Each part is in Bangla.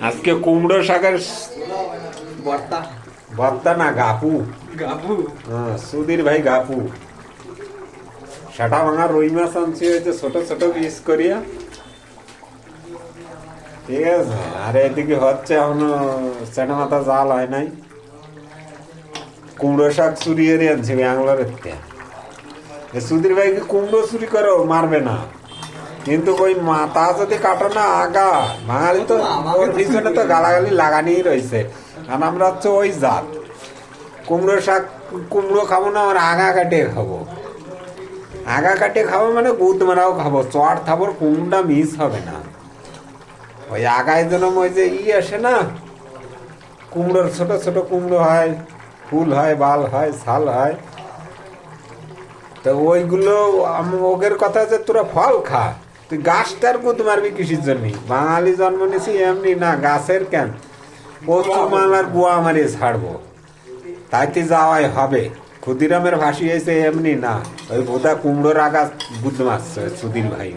আজকে কুমড়ো শাকের ভর্তা। ভর্তা না গাপু। গাপু। হ্যাঁ, সুধীর ভাই গাপু। সেটা ভাঙা রুই মাছ আনছি হয়েছে ছোট ছোট পিস করিয়া। ঠিক আছে, আর এদিকে হচ্ছে এখনো সেটা মাথা জাল হয় নাই। কুমড়ো শাক চুরি এর আনছি ব্যাঙ্গালোরের থেকে। সুধীর ভাইকে কুমড়ো চুরি করো মারবে না, কিন্তু ওই মাথা যদি কাটো না আগা বাঙালি তো ওর পিছনে তো গালাগালি লাগানি রয়েছে। আর আমরা হচ্ছে ওই জাত কুমড়ো শাক, কুমড়ো খাবো না, আর আগা কাটিয়ে খাবো। আগা কাটিয়ে খাবো মানে গুদ মারাও খাবো, চট খাবো, কুমড়োটা মিস হবে না। ওই আগায় যেন ওই যে আসে না, কুমড়োর ছোট ছোট কুমড়ো হয়, ফুল হয়, বাল হয়, ছাল হয়। তো ওইগুলো ওগের কথা যে তোরা ফল খা, তুই গাছটার গুদ মারবি কিসের জন্য? বাঙালি জন্ম নিছি এমনি না, গাছের কেন পশ্চিমবাংলার গুয়া মারিয়ে ছাড়বো, তাইতে যাওয়াই হবে। ক্ষুদিরামের ভাসি হয়েছে এমনি না, ওই বোধা কুমড়োর আগা বুধ মারছে সুধীর ভাই।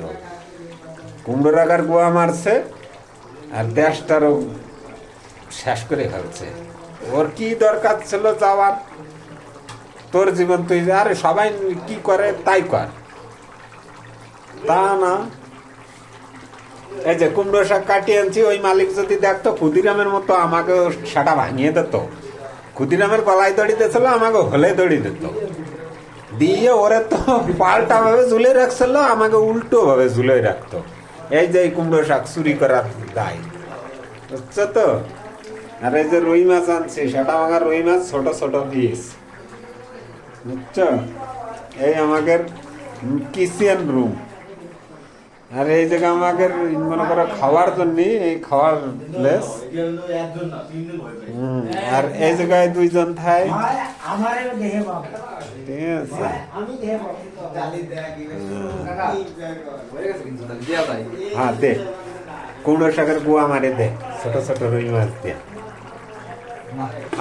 কুমড়োর আগার গুয়া মারছে আর দেশটারও শেষ করে ফেলছে। ওর কি দরকার ছিল যাওয়ার? তোর জীবন তুই, আরে সবাই কি করে তাই কর, তা না। এই যে কুমড়ো শাক কাটিয়ে আনছি, ওই মালিক যদি দেখতো ক্ষুদিরামের মতো আমাকে সেটা ভাঙিয়ে দিত। ক্ষুদিরামের গলায় দড়ি দিয়েছিল, আমাকে হলে দড়ি দিত, দিয়ে ওরে তো পাল্টা ভাবে ঝুলে রাখছিল, আমাকে উল্টো ভাবে ঝুলে রাখতো। এই যে কুমড়ো শাক চুরি করার দায়, বুঝছো তো? আর এই যে রুই মাছ আনছি, সেটা আমার রুই মাছ ছোট ছোট পিস, বুঝছো? এই আমাদের কিচেন রুম। আর এই জায়গা আমাকে মনে করো খাওয়ার জন্য, এই খাওয়ার প্লেস। আর এই জায়গায় দুইজন থাই, ঠিক আছে? হ্যাঁ দে, কুমড়ো শাকের গুয়া মারে দে, ছোট ছোট রুই মাছ দে।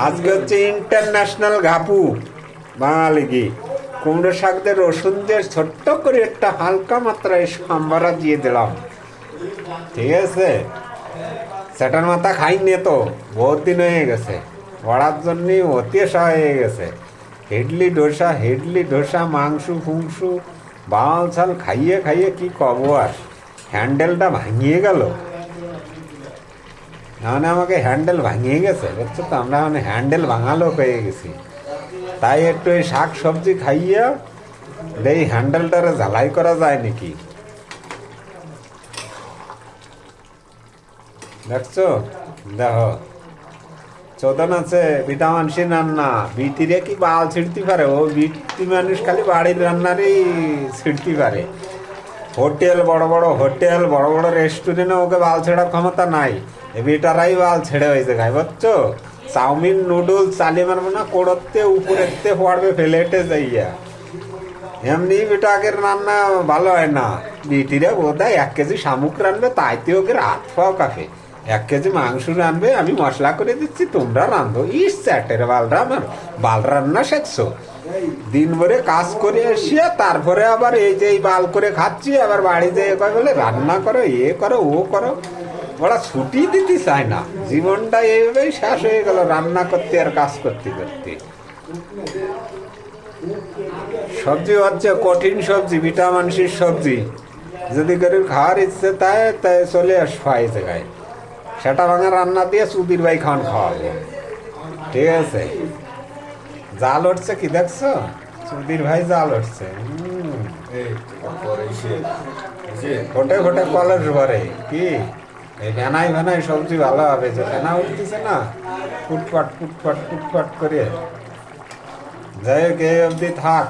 আজকে হচ্ছে ইন্টারন্যাশনাল ঘাপু বাঙালি কি কুমড়ো শাক দিয়ে রসুন দিয়ে ছোট্ট করে একটা হালকা মাত্রায় সাম্বারা দিয়ে দিলাম, ঠিক আছে? সেটার মাথা খাইনি তো, বহুত দিন হয়ে গেছে, পড়ার জন্য অতিশা হয়ে গেছে। হেডলি ডোসা মাংস ফুংসু বাল ছাল খাইয়ে খাইয়ে কি কব আর, হ্যান্ডেলটা ভাঙিয়ে গেল। মানে আমাকে হ্যান্ডেল ভাঙিয়ে গেছে, বুঝছো তো? আমরা মানে হ্যান্ডেল ভাঙালো পেয়ে গেছি। তাই একটু এই শাক সবজি খাইয়া এই হ্যান্ডেলটারে ঝালাই করা যায় নাকি, দেখছো? দেখো চোদন আছে, বিটা মানুষের রান্না, বিটিরে কি বাল ছিঁড়তে পারে? ও বিটি মানুষ খালি বাড়ির রান্নারই ছিঁড়তে পারে। হোটেল, বড় বড় হোটেল, বড় বড় রেস্টুরেন্টে ওকে বাল ছেড়ার ক্ষমতা নাই, এ বিটারাই বাল ছেড়ে হয়েছে খায়, বুঝছো? চাউমিন নুডলস চালিয়ে মারবো না, কোড়তে উপরেতে পড়বে ফেলেটে যাইয়া। এমনি বিটাকের রান্না ভালো হয় না। বিটিরে বোধহয় 1 কেজি শামুক রানবে, তাইতে ওকে হাত পাও কাফে। 1 কেজি মাংস রানবে, আমি মশলা করে দিচ্ছি, তোমরা রান্ধো। ইস চ্যাটের বালরা, আমার বাল রান্না শেখছো? দিন ভরে কাজ করে এসিয়া তারপরে আবার এই যে বাল করে খাচ্ছি, আবার বাড়ি যেয়ে বলে রান্না করো, এ করো, ও করো। ওরা ছুটি দিতে চায় না, জীবনটা এইভাবেই শেষ হয়ে গেল রান্না করতে আর কাজ করতে করতে। সবজি হচ্ছে কঠিন সবজি, ভিটামিনসির সবজি, যদি গরিব খাওয়ার ইচ্ছে তাই তাই চলে আসবো এই জায়গায়। সেটা ভাঙা রান্না দিয়ে সুধীর ভাই খান খাওয়াবো, ঠিক আছে? জাল উঠছে কি দেখছো? সুধীর ভাই জাল উঠছে, ফোটে ফোটে কলেজ ভরে কি এই ভেনাই ভেনাই সবজি ভালো হবে, যে ভেনা উঠতেছে না ফুটফাট ফুটফাট ফুটফাট করে। যাই হোক, এই অবধি থাক,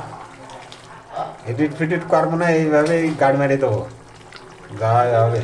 এডিট ফিডিট করবো না, এইভাবেই গাড়ি মারি দেবো, যাই হবে।